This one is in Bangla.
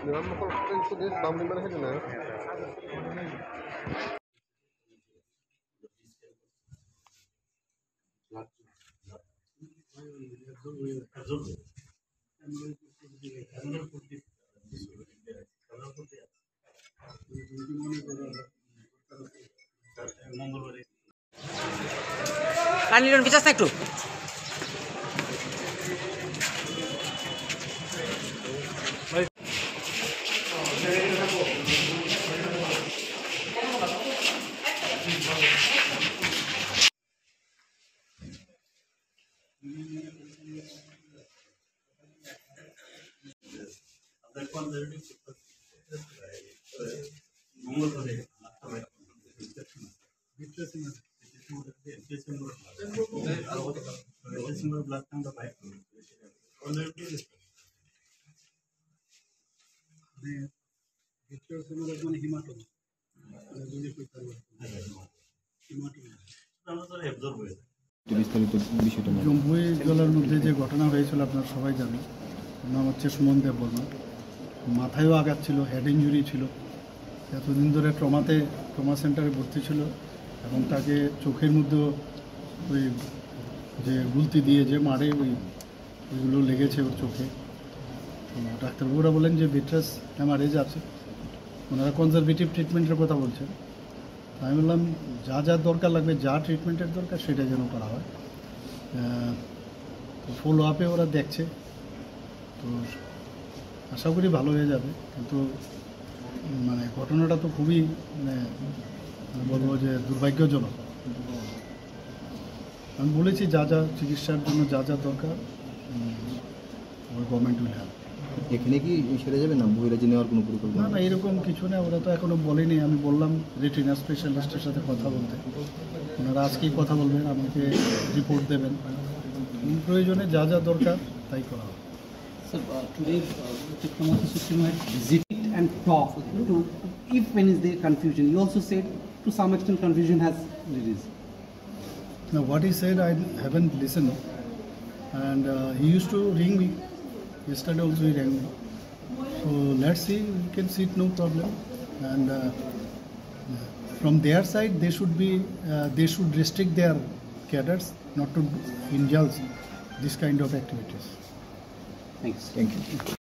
A lo mejor pienso que vamos a imaginar. কানিলন পিছাস না একটু জম্বুই জেলার মধ্যে যে ঘটনা হয়েছিল আপনারা সবাই জানেন। নাম হচ্ছে সুমন দেব বর্মা। মাথায়ও আঘাত ছিল, হেড ইঞ্জুরি ছিল, এতদিন ধরে ট্রমা সেন্টারে ভর্তি ছিল এবং তাকে চোখের মধ্যে ওই যে গুলতি দিয়ে যে মারে ওইগুলো লেগেছে ওর চোখে। ডাক্তারবাবুরা বলেন যে ভিট্রাস হ্যামারেজ আছে, ওনারা কনজারভেটিভ ট্রিটমেন্টের কথা বলছেন। আমি বললাম যা যা দরকার লাগবে, যা ট্রিটমেন্টের দরকার সেটা যেন করা হয়। ফলো আপে ওরা দেখছে, তো আশা করি ভালো হয়ে যাবে। কিন্তু মানে ঘটনাটা তো খুবই বলবো যে দুর্ভাগ্যজনক। আমি বলেছি যা যা চিকিৎসার জন্য যা যা দরকার গভর্নমেন্ট উইল হেল্প। এখানে কি সেরে যাবে না বহিরাজ্যে নেওয়ার কোনো পরিকল্পনা? না, এরকম কিছু না, ওরা তো এখনো বলেনি। আমি বললাম রেটিনা স্পেশালিস্টের সাথে কথা বলতে, ওনারা আজকেই কথা বলবেন, আমাকে রিপোর্ট দেবেন, প্রয়োজনে যা যা দরকার তাই করা হবে। Sir, today the Traumatic System had visited and talked to, if when is there confusion. You also said to some extent confusion has reduced. Now what he said I haven't listened, and he used to ring me. Yesterday also he rang me. So let's see, we can see it, no problem. And from their side they should restrict their cadres not to indulge this kind of activities. Thanks. Thank you.